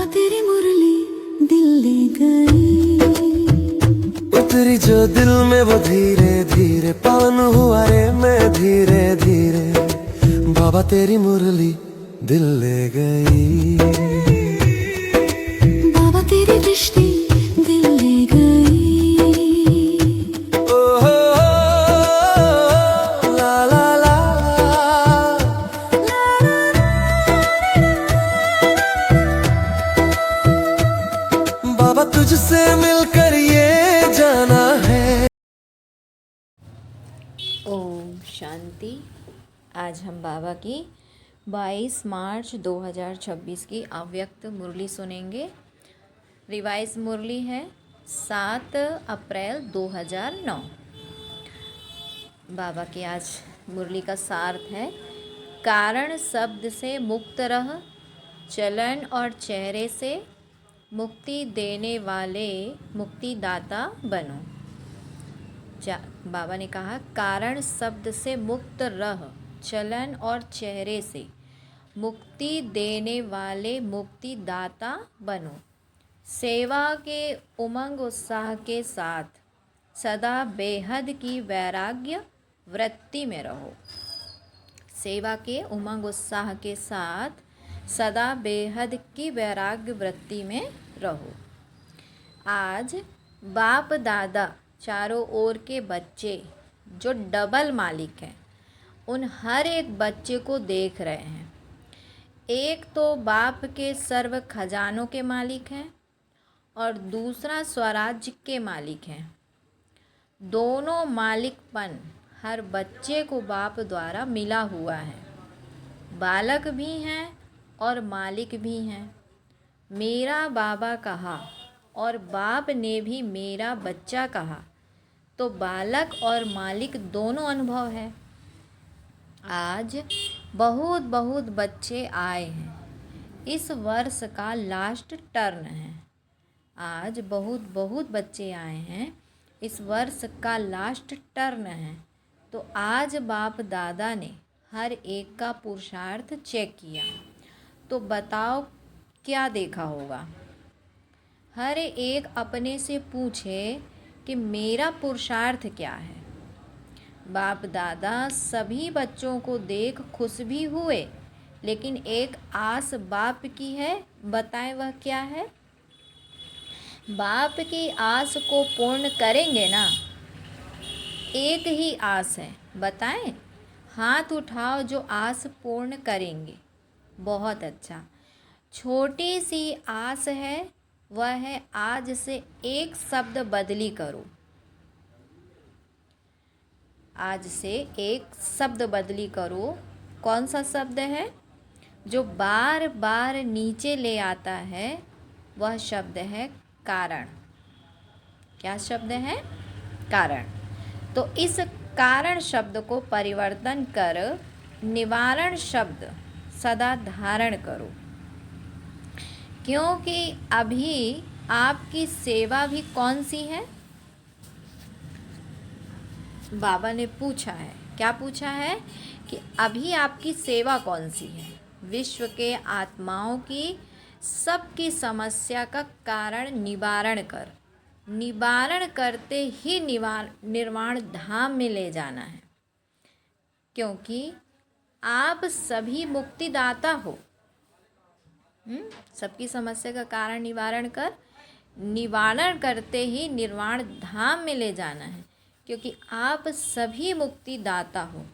बाबा तेरी मुरली दिल ले गई, उतरी जो दिल में वो धीरे धीरे, पावन हुआ रे मैं धीरे धीरे। बाबा तेरी मुरली दिल ले गई, बाबा तेरी दृष्टि दिल ले गई। ओ हो ला ला ला। बाबा तुझसे मिलकर ये जाना है। ओम शांति। आज हम बाबा की 22 मार्च 2026 की अव्यक्त मुरली सुनेंगे। रिवाइज मुरली है 7 अप्रैल 2009। बाबा की आज मुरली का सार्थ है, कारण शब्द से मुक्त रह, चलन और चेहरे से मुक्ति देने वाले मुक्तिदाता बनो। बाबा ने कहा, कारण शब्द से मुक्त रह, चलन और चेहरे से मुक्ति देने वाले मुक्तिदाता बनो। सेवा के उमंग उत्साह के साथ सदा बेहद की वैराग्य वृत्ति में रहो। सेवा के उमंग उत्साह के साथ सदा बेहद की वैराग्य वृत्ति में रहो। आज बाप दादा चारों ओर के बच्चे जो डबल मालिक हैं, उन हर एक बच्चे को देख रहे हैं। एक तो बाप के सर्व खजानों के मालिक हैं और दूसरा स्वराज्य के मालिक हैं। दोनों मालिकपन हर बच्चे को बाप द्वारा मिला हुआ है। बालक भी हैं और मालिक भी हैं। मेरा बाबा कहा और बाप ने भी मेरा बच्चा कहा, तो बालक और मालिक दोनों अनुभव है। आज बहुत बहुत बच्चे आए हैं। इस वर्ष का लास्ट टर्न है। आज बहुत बहुत बच्चे आए हैं। इस वर्ष का लास्ट टर्न है। तो आज बाप दादा ने हर एक का पुरुषार्थ चेक किया। तो बताओ क्या देखा होगा? हर एक अपने से पूछे कि मेरा पुरुषार्थ क्या है। बाप दादा सभी बच्चों को देख खुश भी हुए, लेकिन एक आस बाप की है। बताएं वह क्या है? बाप की आस को पूर्ण करेंगे ना? एक ही आस है, बताएं। हाथ उठाओ जो आस पूर्ण करेंगे। बहुत अच्छा। छोटी सी आस है, वह है आज से एक शब्द बदली करो। आज से एक शब्द बदली करो। कौन सा शब्द है? जो बार बार नीचे ले आता है, वह शब्द है कारण। क्या शब्द है? कारण। तो इस कारण शब्द को परिवर्तन कर निवारण शब्द सदा धारण करो। क्योंकि अभी आपकी सेवा भी कौन सी है? बाबा ने पूछा है। क्या पूछा है? कि अभी आपकी सेवा कौन सी है? विश्व के आत्माओं की सबकी समस्या का कारण निवारण कर। निवारण करते ही निर्वाण धाम में ले जाना है। क्योंकि आप सभी मुक्तिदाता हो। सबकी समस्या का कारण निवारण कर, निवारण करते ही निर्वाण धाम में ले जाना है। क्योंकि आप सभी मुक्तिदाता हो,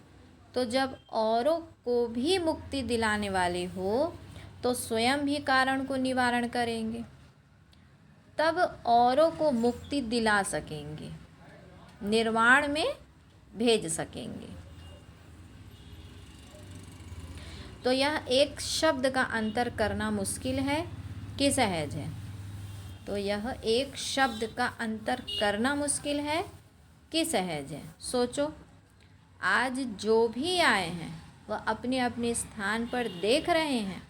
तो जब औरों को भी मुक्ति दिलाने वाले हो, तो स्वयं भी कारण को निवारण करेंगे, तब औरों को मुक्ति दिला सकेंगे, निर्वाण में भेज सकेंगे। तो यह एक शब्द का अंतर करना मुश्किल है कि सहज है? तो यह एक शब्द का अंतर करना मुश्किल है कि सहज है? सोचो। आज जो भी आए हैं वह अपने अपने स्थान पर देख रहे हैं,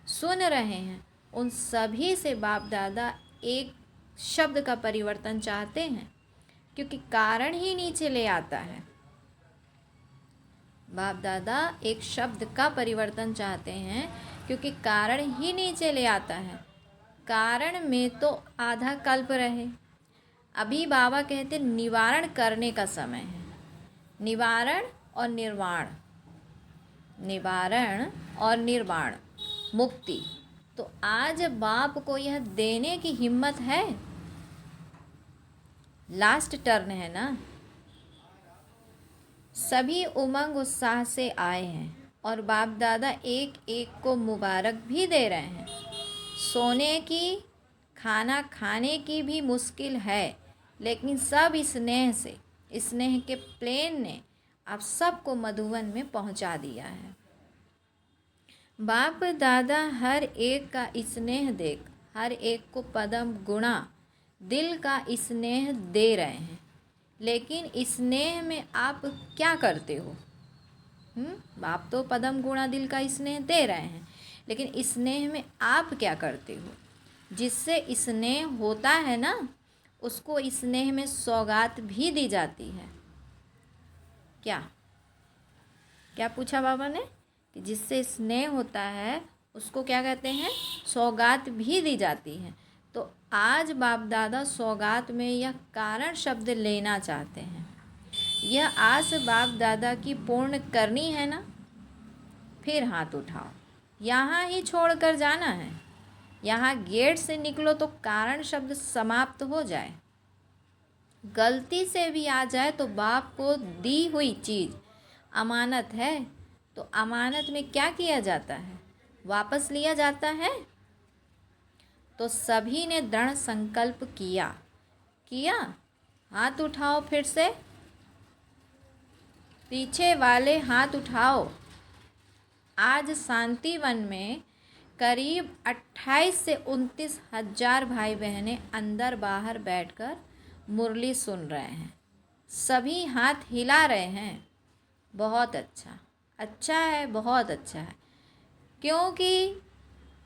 सुन रहे हैं। उन सभी से बाप दादा एक शब्द का परिवर्तन चाहते हैं, क्योंकि कारण ही नीचे ले आता है। बाप दादा एक शब्द का परिवर्तन चाहते हैं, क्योंकि कारण ही नीचे ले आता है। कारण में तो आधा कल्प रहे। अभी बाबा कहते निवारण करने का समय है। निवारण और निर्वाण, निवारण और निर्वाण, मुक्ति। तो आज बाप को यह देने की हिम्मत है। लास्ट टर्न है ना। सभी उमंग उत्साह से आए हैं और बाप दादा एक एक को मुबारक भी दे रहे हैं। सोने की, खाना खाने की भी मुश्किल है, लेकिन सब स्नेह से, स्नेह के प्लेन ने आप सबको मधुवन में पहुंचा दिया है। बाप दादा हर एक का स्नेह देख हर एक को पदम गुणा दिल का स्नेह दे रहे हैं। लेकिन स्नेह में आप क्या करते हो? बाप तो पदम गुणा दिल का स्नेह दे रहे हैं, लेकिन स्नेह में आप क्या करते हो? जिससे स्नेह होता है ना, उसको स्नेह में सौगात भी दी जाती है। क्या क्या पूछा बाबा ने? कि जिससे स्नेह होता है उसको क्या कहते हैं? सौगात भी दी जाती है। तो आज बाप दादा सौगात में यह कारण शब्द लेना चाहते हैं। यह आस बाप दादा की पूर्ण करनी है ना। फिर हाथ उठाओ, यहाँ ही छोड़कर जाना है। यहाँ गेट से निकलो तो कारण शब्द समाप्त हो जाए। गलती से भी आ जाए तो बाप को दी हुई चीज़ अमानत है, तो अमानत में क्या किया जाता है? वापस लिया जाता है। तो सभी ने दृढ़ संकल्प किया। हाथ उठाओ, फिर से पीछे वाले हाथ उठाओ। आज शांतिवन में करीब 28 से 29 हजार भाई बहनें अंदर बाहर बैठकर मुरली सुन रहे हैं। सभी हाथ हिला रहे हैं। बहुत अच्छा, अच्छा है, बहुत अच्छा है। क्योंकि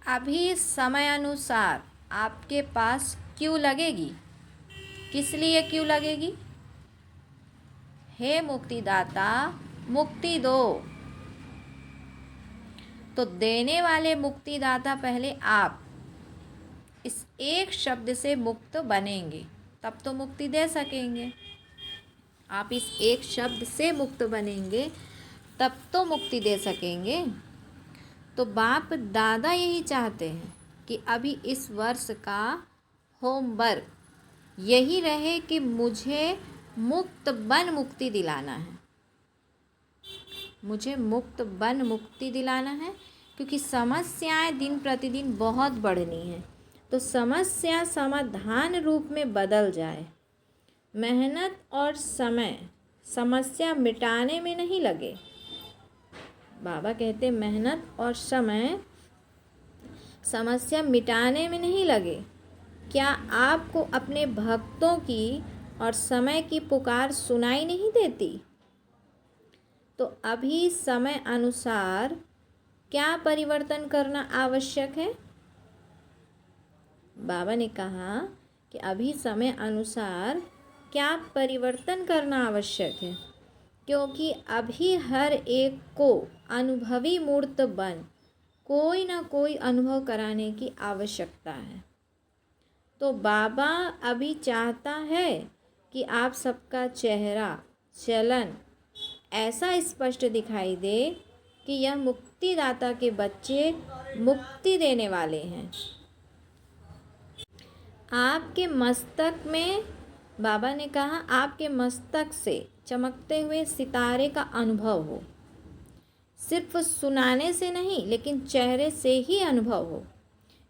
अभी समय अनुसार आपके पास क्यू लगेगी। किस लिए क्यू लगेगी? हे मुक्तिदाता, मुक्ति दो। तो देने वाले मुक्तिदाता पहले आप इस एक शब्द से मुक्त बनेंगे, तब तो मुक्ति दे सकेंगे। आप इस एक शब्द से मुक्त बनेंगे तब तो मुक्ति दे सकेंगे। तो बाप दादा यही चाहते हैं कि अभी इस वर्ष का होमवर्क यही रहे कि मुझे मुक्त बन मुक्ति दिलाना है। मुझे मुक्त बन मुक्ति दिलाना है, क्योंकि समस्याएं दिन प्रतिदिन बहुत बढ़नी है। तो समस्या समाधान रूप में बदल जाए। मेहनत और समय समस्या मिटाने में नहीं लगे। बाबा कहते मेहनत और समय समस्या मिटाने में नहीं लगे। क्या आपको अपने भक्तों की और समय की पुकार सुनाई नहीं देती? तो अभी समय अनुसार क्या परिवर्तन करना आवश्यक है? बाबा ने कहा कि अभी समय अनुसार क्या परिवर्तन करना आवश्यक है, क्योंकि अभी हर एक को अनुभवी मूर्त बन कोई ना कोई अनुभव कराने की आवश्यकता है। तो बाबा अभी चाहता है कि आप सबका चेहरा, चलन ऐसा स्पष्ट दिखाई दे कि यह मुक्तिदाता के बच्चे मुक्ति देने वाले हैं। आपके मस्तक में, बाबा ने कहा, आपके मस्तक से चमकते हुए सितारे का अनुभव हो। सिर्फ सुनाने से नहीं, लेकिन चेहरे से ही अनुभव हो,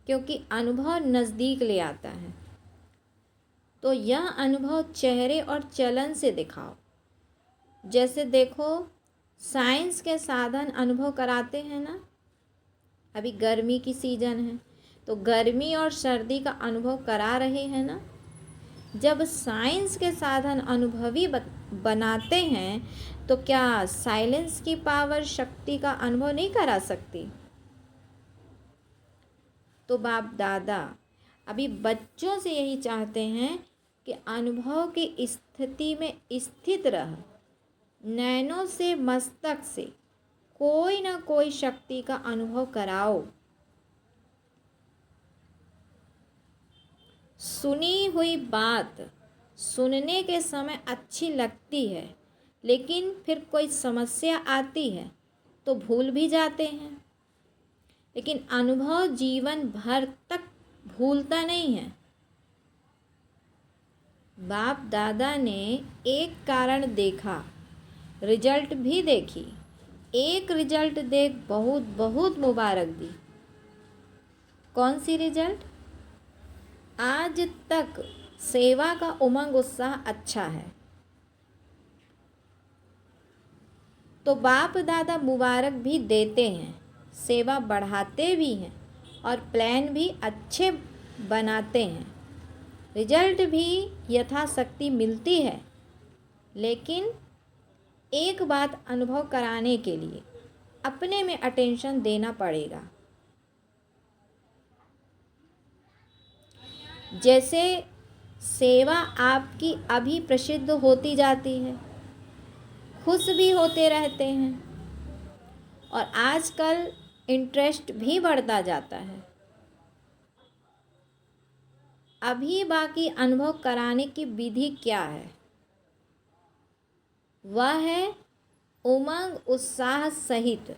क्योंकि अनुभव नज़दीक ले आता है। तो यह अनुभव चेहरे और चलन से दिखाओ। जैसे देखो, साइंस के साधन अनुभव कराते हैं ना। अभी गर्मी की सीज़न है, तो गर्मी और सर्दी का अनुभव करा रहे हैं ना। जब साइंस के साधन अनुभवी बनाते हैं, तो क्या साइलेंस की पावर, शक्ति का अनुभव नहीं करा सकती? तो बाप दादा अभी बच्चों से यही चाहते हैं कि अनुभव की स्थिति में स्थित रह, नैनों से, मस्तक से कोई ना कोई शक्ति का अनुभव कराओ। सुनी हुई बात सुनने के समय अच्छी लगती है, लेकिन फिर कोई समस्या आती है तो भूल भी जाते हैं। लेकिन अनुभव जीवन भर तक भूलता नहीं है। बाप दादा ने एक कारण देखा, रिजल्ट भी देखी। एक रिजल्ट देख बहुत बहुत मुबारक दी। कौन सी रिजल्ट? आज तक सेवा का उमंग उत्साह अच्छा है। तो बाप दादा मुबारक भी देते हैं, सेवा बढ़ाते भी हैं और प्लान भी अच्छे बनाते हैं। रिजल्ट भी यथाशक्ति मिलती है। लेकिन एक बात अनुभव कराने के लिए अपने में अटेंशन देना पड़ेगा। जैसे सेवा आपकी अभी प्रसिद्ध होती जाती है, खुश भी होते रहते हैं और आजकल इंटरेस्ट भी बढ़ता जाता है। अभी बाकी अनुभव कराने की विधि क्या है? वह है उमंग उत्साह सहित।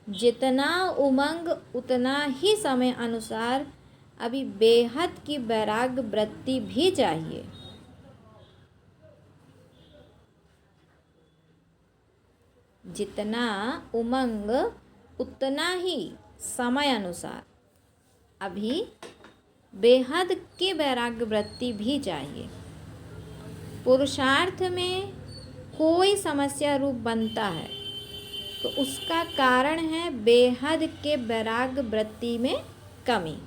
जितना उमंग उतना ही समय अनुसार अभी बेहद की वैराग्य वृत्ति भी चाहिए। जितना उमंग उतना ही समय अनुसार अभी बेहद की वैराग्य वृत्ति भी चाहिए। पुरुषार्थ में कोई समस्या रूप बनता है तो उसका कारण है बेहद के वैराग्य वृत्ति में कमी।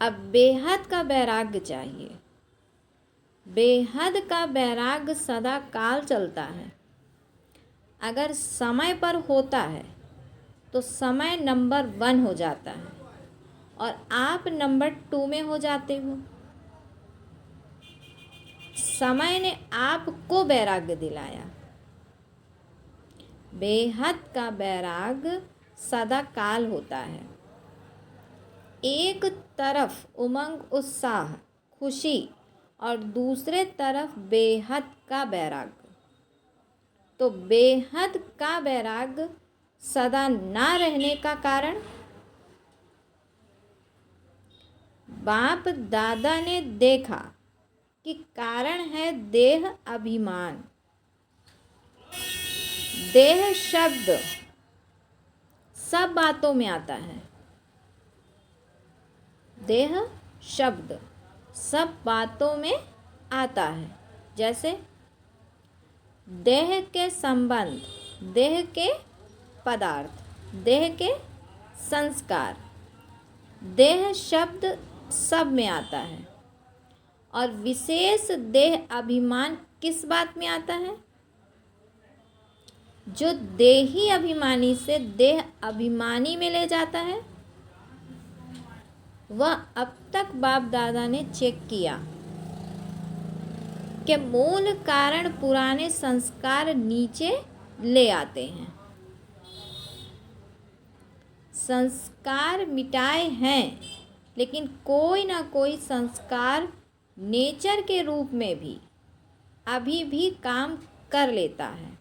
अब बेहद का वैराग्य चाहिए। बेहद का वैराग्य सदा काल चलता है। अगर समय पर होता है तो समय नंबर 1 हो जाता है और आप नंबर 2 में हो जाते हो। समय ने आपको वैराग्य दिलाया। बेहद का वैराग्य सदा काल होता है। एक तरफ उमंग उत्साह खुशी और दूसरे तरफ बेहद का वैराग्य। तो बेहद का वैराग्य सदा ना रहने का कारण? बाप दादा ने देखा कि कारण है देह अभिमान। देह शब्द सब बातों में आता है। देह शब्द सब बातों में आता है। जैसे देह के संबंध, देह के पदार्थ, देह के संस्कार, देह शब्द सब में आता है। और विशेष देह अभिमान किस बात में आता है? जो देही अभिमानी से देह अभिमानी में ले जाता है, वह अब तक बाप दादा ने चेक किया कि मूल कारण पुराने संस्कार नीचे ले आते हैं। संस्कार मिटाए हैं, लेकिन कोई ना कोई संस्कार नेचर के रूप में भी अभी भी काम कर लेता है।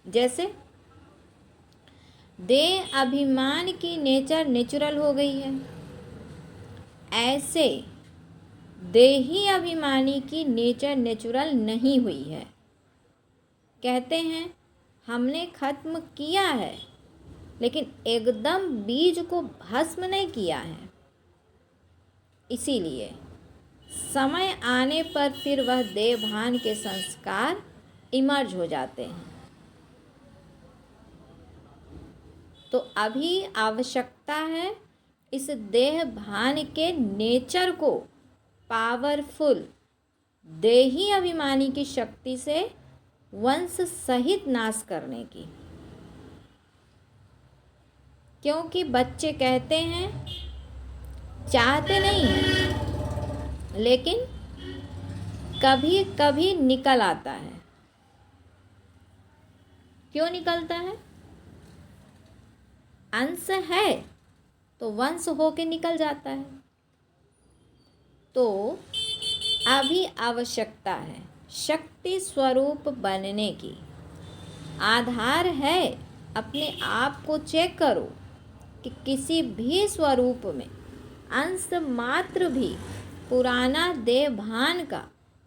जैसे देह अभिमान की नेचर नेचुरल हो गई है, ऐसे देही अभिमानी की नेचर नेचुरल नहीं हुई है। कहते हैं हमने खत्म किया है, लेकिन एकदम बीज को भस्म नहीं किया है। इसीलिए समय आने पर फिर वह देहभान के संस्कार इमर्ज हो जाते हैं। तो अभी आवश्यकता है इस देह भान के नेचर को पावरफुल देही अभिमानी की शक्ति से वंश सहित नाश करने की। क्योंकि बच्चे कहते हैं चाहते नहीं हैं, लेकिन कभी कभी निकल आता है। क्यों निकलता है? अंश है, तो वंश होके निकल जाता है। तो अभी आवश्यकता है शक्ति स्वरूप बनने की। आधार है अपने आप को चेक करो कि किसी भी स्वरूप में अंश मात्र भी पुराना देह भान का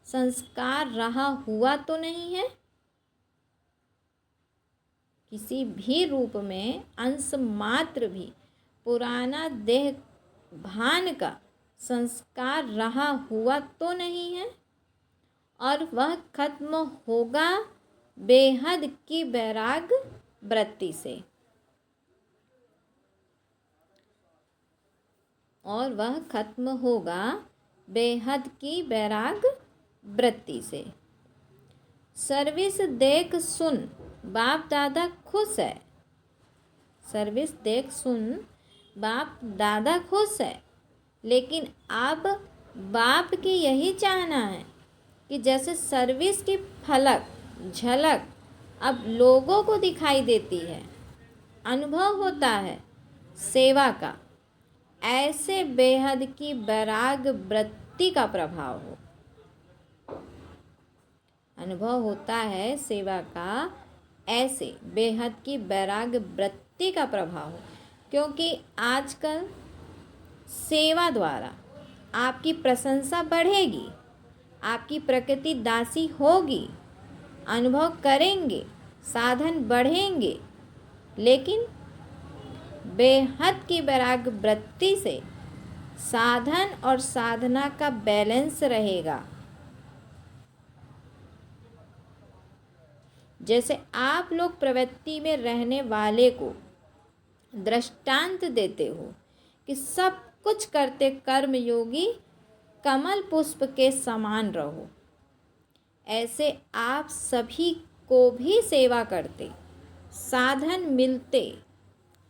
संस्कार रहा हुआ तो नहीं है। किसी भी रूप में अंश मात्र भी पुराना देह भान का संस्कार रहा हुआ तो नहीं है, और वह खत्म होगा बेहद की वैराग्य वृत्ति से। और वह खत्म होगा बेहद की वैराग्य वृत्ति से। सर्विस देख सुन बाप दादा खुश है। सर्विस देख सुन बाप दादा खुश है, लेकिन अब बाप की यही चाहना है कि जैसे सर्विस की फलक झलक अब लोगों को दिखाई देती है, अनुभव होता है सेवा का, ऐसे बेहद की वैराग्य वृत्ति का प्रभाव हो। अनुभव होता है सेवा का, ऐसे बेहद की वैराग्य वृत्ति का प्रभाव हो। क्योंकि आजकल सेवा द्वारा आपकी प्रशंसा बढ़ेगी, आपकी प्रकृति दासी होगी, अनुभव करेंगे, साधन बढ़ेंगे, लेकिन बेहद की वैराग्य वृत्ति से साधन और साधना का बैलेंस रहेगा। जैसे आप लोग प्रवृत्ति में रहने वाले को दृष्टांत देते हो कि सब कुछ करते कर्मयोगी कमल पुष्प के समान रहो, ऐसे आप सभी को भी सेवा करते, साधन मिलते,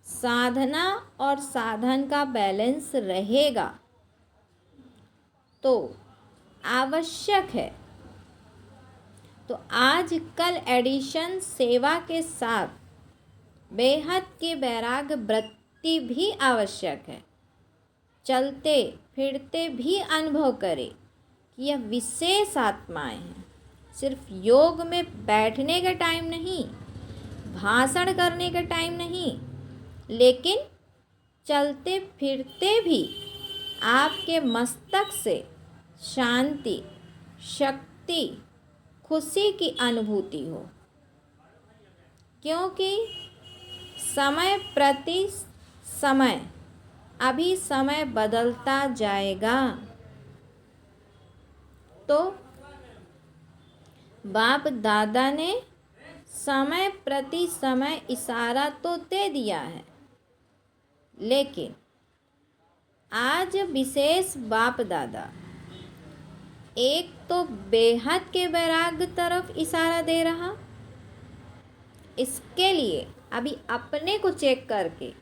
साधना और साधन का बैलेंस रहेगा। तो आवश्यक है, तो आज कल एडिशन सेवा के साथ बेहद की वैराग्य वृत्ति भी आवश्यक है। चलते फिरते भी अनुभव करें कि यह विशेष आत्माएं हैं। सिर्फ योग में बैठने का टाइम नहीं, भाषण करने का टाइम नहीं, लेकिन चलते फिरते भी आपके मस्तक से शांति, शक्ति, खुशी की अनुभूति हो। क्योंकि समय प्रति समय अभी समय बदलता जाएगा। तो बाप दादा ने समय प्रति समय इशारा तो दे दिया है, लेकिन आज विशेष बाप दादा एक तो बेहद के वैराग्य तरफ इशारा दे रहा। इसके लिए अभी अपने को चेक करके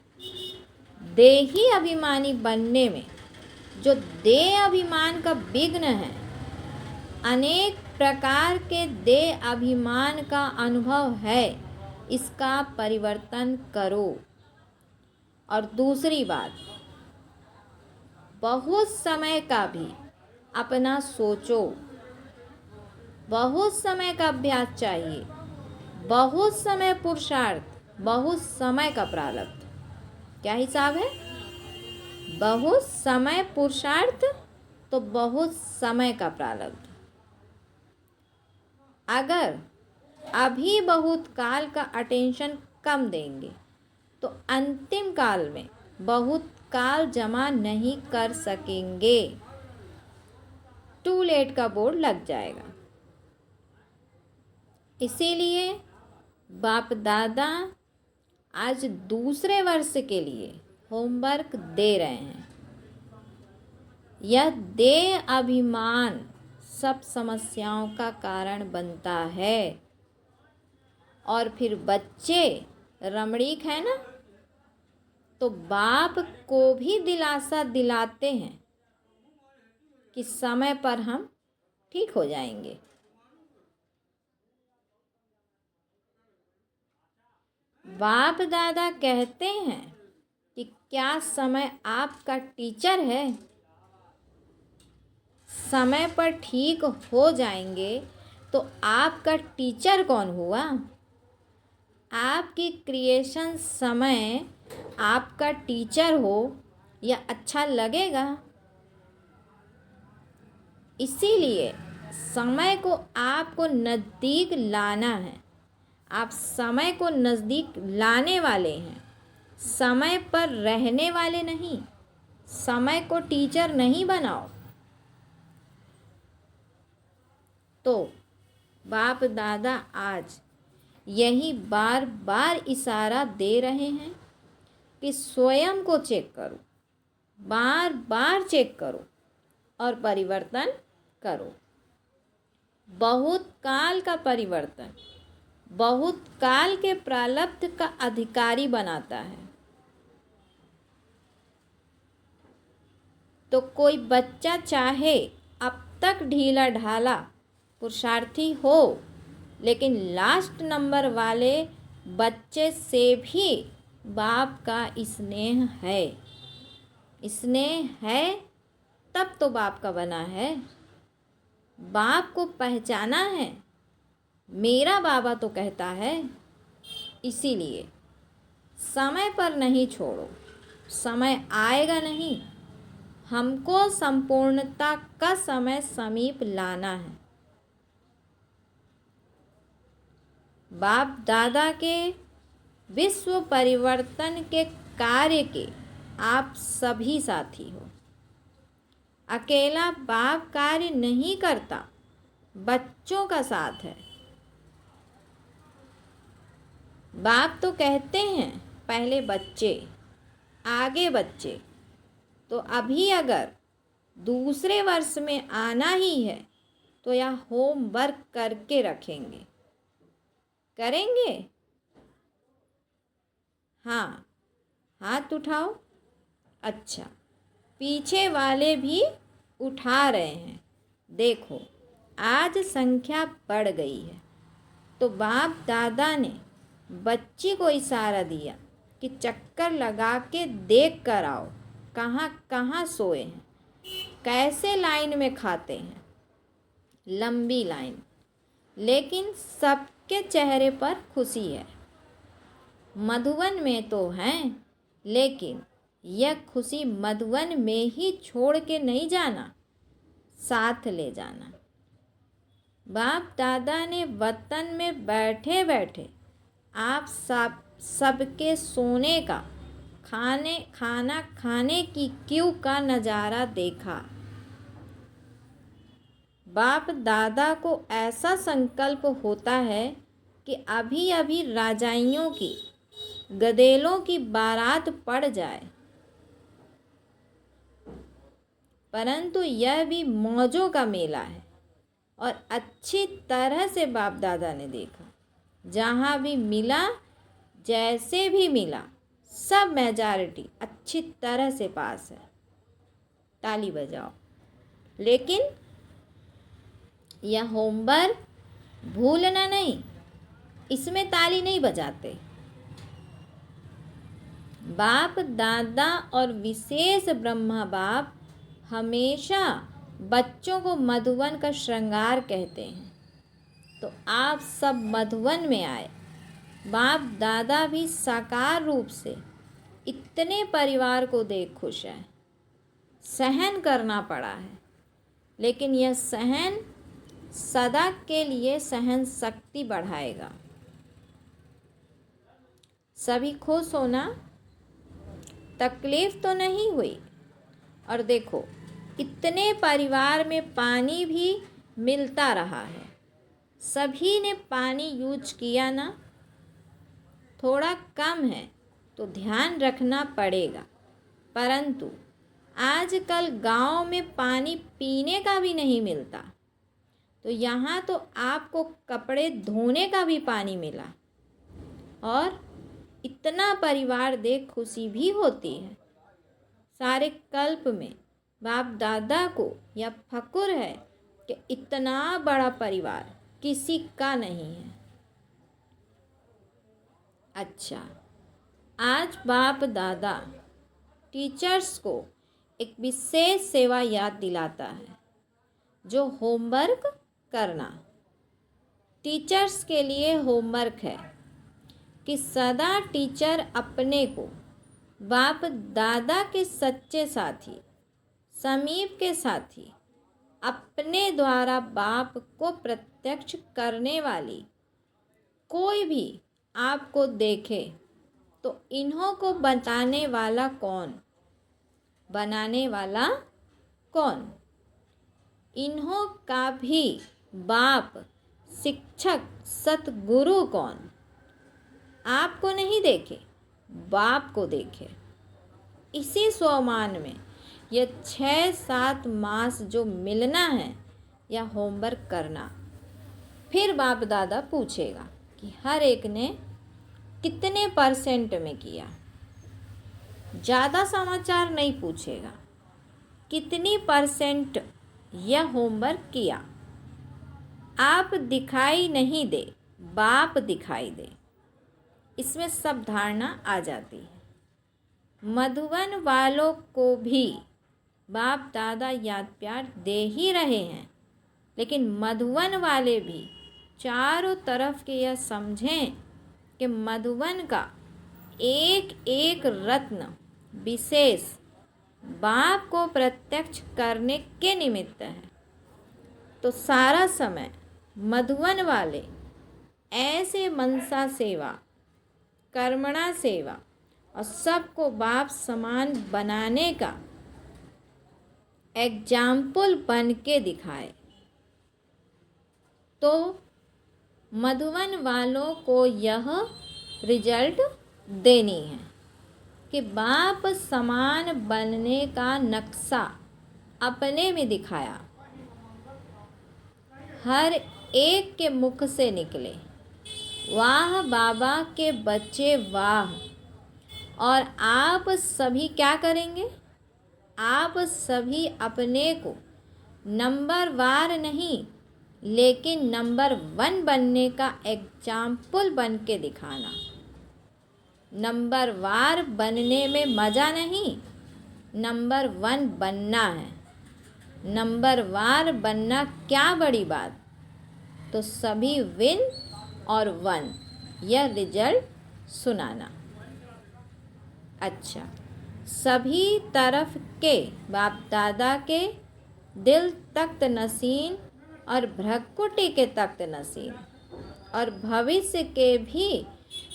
देही अभिमानी बनने में जो देह अभिमान का विघ्न है, अनेक प्रकार के देह अभिमान का अनुभव है, इसका परिवर्तन करो। और दूसरी बात, बहुत समय का भी अपना सोचो। बहुत समय का अभ्यास चाहिए, बहुत समय पुरुषार्थ, बहुत समय का प्रारब्ध। क्या हिसाब है? बहुत समय पुरुषार्थ तो बहुत समय का प्रारब्ध। अगर अभी बहुत काल का अटेंशन कम देंगे तो अंतिम काल में बहुत काल जमा नहीं कर सकेंगे। टू लेट का बोर्ड लग जाएगा। इसीलिए बाप दादा आज दूसरे वर्ष के लिए होमवर्क दे रहे हैं। यह देह अभिमान सब समस्याओं का कारण बनता है। और फिर बच्चे रमणीक है ना, तो बाप को भी दिलासा दिलाते हैं कि समय पर हम ठीक हो जाएंगे। बाप दादा कहते हैं कि क्या समय आपका टीचर है? समय पर ठीक हो जाएंगे तो आपका टीचर कौन हुआ? आपकी क्रिएशन समय आपका टीचर हो या अच्छा लगेगा? इसीलिए समय को आपको नज़दीक लाना है। आप समय को नज़दीक लाने वाले हैं, समय पर रहने वाले नहीं। समय को टीचर नहीं बनाओ। तो बाप दादा आज यही बार बार इशारा दे रहे हैं कि स्वयं को चेक करो, बार बार चेक करो और परिवर्तन करो। बहुत काल का परिवर्तन बहुत काल के प्रारब्ध का अधिकारी बनाता है। तो कोई बच्चा चाहे अब तक ढीला ढाला पुरुषार्थी हो, लेकिन लास्ट नंबर वाले बच्चे से भी बाप का स्नेह है। स्नेह है तब तो बाप का बना है। बाप को पहचाना है, मेरा बाबा तो कहता है। इसीलिए समय पर नहीं छोड़ो, समय आएगा नहीं। हमको संपूर्णता का समय समीप लाना है। बाप दादा के विश्व परिवर्तन के कार्य के आप सभी साथी हो। अकेला बाप कार्य नहीं करता, बच्चों का साथ है। बाप तो कहते हैं पहले बच्चे, आगे बच्चे। तो अभी अगर दूसरे वर्ष में आना ही है तो यह होमवर्क करके रखेंगे, करेंगे? हाँ, हाथ उठाओ। अच्छा, पीछे वाले भी उठा रहे हैं। देखो, आज संख्या बढ़ गई है। तो बाप दादा ने बच्ची को इशारा दिया कि चक्कर लगा के देख कर आओ, कहाँ कहाँ सोए हैं, कैसे लाइन में खाते हैं। लंबी लाइन, लेकिन सबके चेहरे पर खुशी है। मधुवन में तो हैं, लेकिन यह खुशी मधुवन में ही छोड़ के नहीं जाना, साथ ले जाना। बाप दादा ने वतन में बैठे बैठे आप सबके सोने का, खाना खाने की क्यू का नज़ारा देखा। बाप दादा को ऐसा संकल्प होता है कि अभी अभी राजाइयों की, गदेलों की बारात पड़ जाए, परंतु यह भी मौजों का मेला है। और अच्छी तरह से बाप दादा ने देखा, जहाँ भी मिला, जैसे भी मिला, सब मेजॉरिटी अच्छी तरह से पास है। ताली बजाओ। लेकिन यह होमवर्क भूलना नहीं, इसमें ताली नहीं बजाते। बाप दादा और विशेष ब्रह्मा बाप हमेशा बच्चों को मधुवन का श्रृंगार कहते हैं। तो आप सब मधुवन में आए। बाप दादा भी साकार रूप से इतने परिवार को देख खुश है। सहन करना पड़ा है, लेकिन यह सहन सदा के लिए सहन शक्ति बढ़ाएगा। सभी खुश होना, तकलीफ तो नहीं हुई। और देखो, इतने परिवार में पानी भी मिलता रहा है। सभी ने पानी यूज किया ना। थोड़ा कम है तो ध्यान रखना पड़ेगा, परंतु आजकल गांव में पानी पीने का भी नहीं मिलता। तो यहाँ तो आपको कपड़े धोने का भी पानी मिला। और इतना परिवार देख खुशी भी होती है। सारे कल्प में बाप दादा को यह फक्र है कि इतना बड़ा परिवार किसी का नहीं है। अच्छा, आज बाप दादा टीचर्स को एक विशेष सेवा याद दिलाता है, जो होमवर्क करना। टीचर्स के लिए होमवर्क है कि सदा टीचर अपने को बाप दादा के सच्चे साथी, समीप के साथी, अपने द्वारा बाप को प्रत्यक्ष करने वाली कोई भी आपको देखे तो इन्हों को बनाने वाला कौन, बनाने वाला कौन, इन्हों का भी बाप, शिक्षक, सतगुरु कौन, आपको नहीं देखे, बाप को देखे। इसी स्वमान में यह 6-7 मास जो मिलना है या होमवर्क करना। फिर बाप दादा पूछेगा कि हर एक ने कितने % में किया। ज़्यादा समाचार नहीं पूछेगा, कितनी % यह होमवर्क किया। आप दिखाई नहीं दे, बाप दिखाई दे, इसमें सब धारणा आ जाती है। मधुबन वालों को भी बाप दादा याद प्यार दे ही रहे हैं, लेकिन मधुबन वाले भी चारों तरफ के यह समझें कि मधुबन का एक एक रत्न विशेष बाप को प्रत्यक्ष करने के निमित्त है। तो सारा समय मधुबन वाले ऐसे मनसा सेवा, कर्मणा सेवा और सबको बाप समान बनाने का एग्जाम्पल बन के दिखाए। तो मधुबन वालों को यह रिजल्ट देनी है कि बाप समान बनने का नक्शा अपने में दिखाया, हर एक के मुख से निकले, वाह बाबा के बच्चे वाह। और आप सभी क्या करेंगे? आप सभी अपने को नंबर वार नहीं, लेकिन नंबर 1 बनने का एग्जाम्पल बन के दिखाना। नंबर वार बनने में मज़ा नहीं, नंबर 1 बनना है। नंबर वार बनना क्या बड़ी बात। तो सभी विन और 1 यह रिजल्ट सुनाना। अच्छा, सभी तरफ के बाप दादा के दिल तख्त नसीन और भ्रकुटी के तख्त नसीन और भविष्य के भी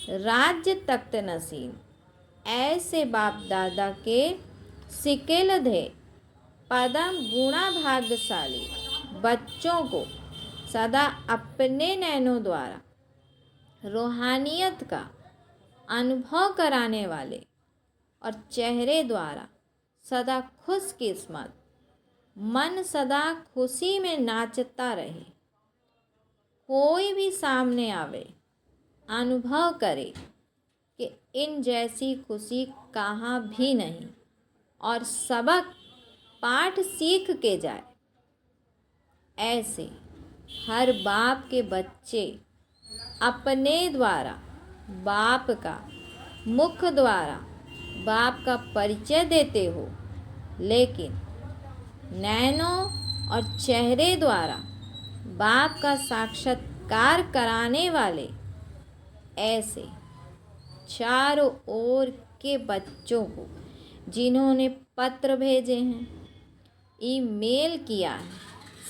राज्य तख्त नसीन, ऐसे बाप दादा के सिकेलधे पदम गुणा भाग्यशाली बच्चों को सदा अपने नैनों द्वारा रूहानियत का अनुभव कराने वाले और चेहरे द्वारा सदा खुश किस्मत, मन सदा खुशी में नाचता रहे। कोई भी सामने आवे, अनुभव करे कि इन जैसी खुशी कहाँ भी नहीं, और सबक पाठ सीख के जाए। ऐसे हर बाप के बच्चे अपने द्वारा बाप का, मुख द्वारा बाप का परिचय देते हो, लेकिन नैनों और चेहरे द्वारा बाप का साक्षात्कार कराने वाले ऐसे चारों ओर के बच्चों को, जिन्होंने पत्र भेजे हैं, ईमेल किया है,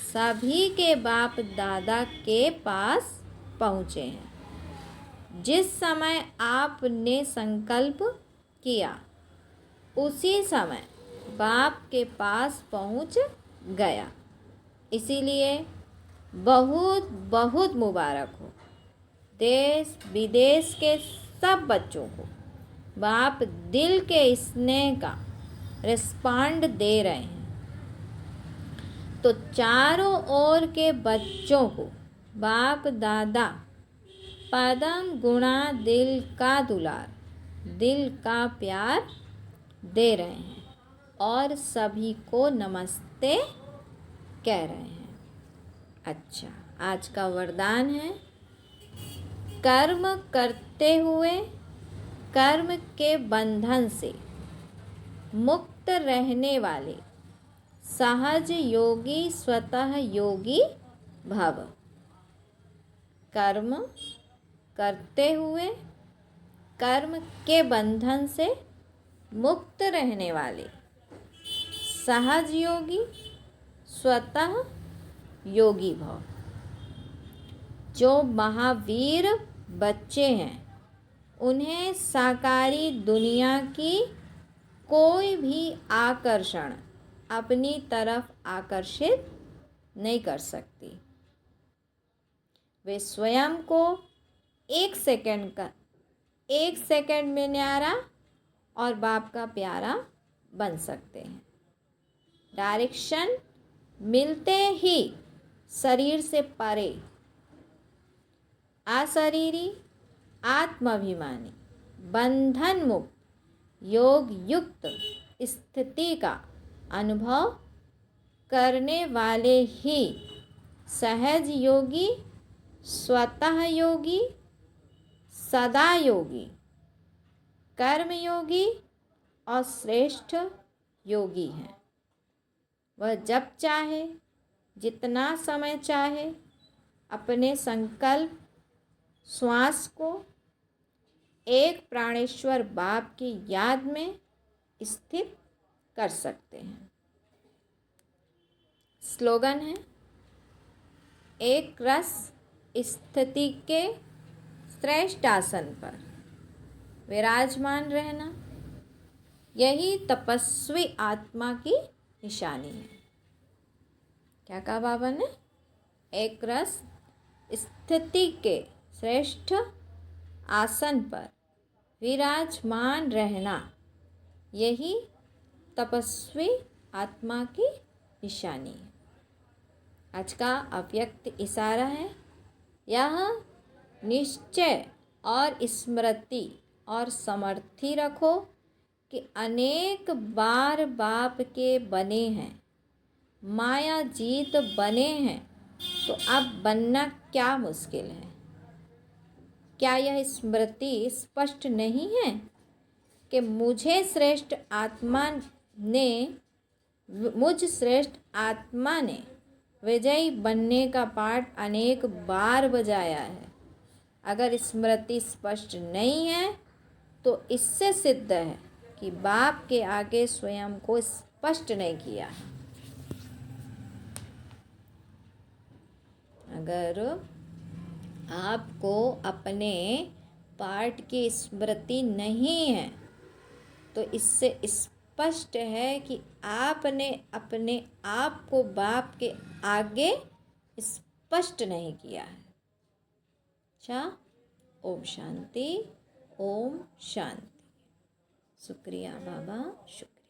सभी के बाप दादा के पास पहुँचे हैं। जिस समय आपने संकल्प किया, उसी समय बाप के पास पहुँच गया। इसीलिए बहुत बहुत मुबारक हो। देश विदेश के सब बच्चों को बाप दिल के स्नेह का रिस्पॉन्ड दे रहे हैं। तो चारों ओर के बच्चों को बाप दादा पदम गुणा दिल का दुलार, दिल का प्यार दे रहे हैं और सभी को नमस्ते कह रहे हैं। अच्छा, आज का वरदान है, कर्म करते हुए कर्म के बंधन से मुक्त रहने वाले सहज योगी स्वतः योगी भव। कर्म करते हुए कर्म के बंधन से मुक्त रहने वाले सहज योगी स्वतः योगी भव। जो महावीर बच्चे हैं उन्हें साकारी दुनिया की कोई भी आकर्षण अपनी तरफ आकर्षित नहीं कर सकती। वे स्वयं को एक सेकंड में न्यारा और बाप का प्यारा बन सकते हैं। डायरेक्शन मिलते ही शरीर से परे अशरीरी आत्माभिमानी बंधन मुक्त योग युक्त स्थिति का अनुभव करने वाले ही सहज योगी स्वतः योगी सदा योगी कर्म योगी और श्रेष्ठ योगी हैं। वह जब चाहे जितना समय चाहे अपने संकल्प श्वास को एक प्राणेश्वर बाप की याद में स्थित कर सकते हैं। स्लोगन है, एक रस स्थिति के श्रेष्ठ आसन पर विराजमान रहना यही तपस्वी आत्मा की निशानी है। क्या कहा बाबा ने? एक रस स्थिति के श्रेष्ठ आसन पर विराजमान रहना यही तपस्वी आत्मा की निशानी है। आज का अव्यक्त इशारा है, यह निश्चय और स्मृति और समर्थी रखो कि अनेक बार बाप के बने हैं, माया जीत बने हैं, तो अब बनना क्या मुश्किल है। क्या यह स्मृति स्पष्ट नहीं है कि मुझ श्रेष्ठ आत्मा ने विजयी बनने का पाठ अनेक बार बजाया है। अगर स्मृति स्पष्ट नहीं है तो इससे सिद्ध है कि बाप के आगे स्वयं को स्पष्ट नहीं किया है। अगर आपको अपने पाठ की स्मृति नहीं है तो इससे स्पष्ट है कि आपने अपने आप को बाप के आगे स्पष्ट नहीं किया है। अच्छा, ओम शांति, ओम शांति। शुक्रिया बाबा, शुक्रिया।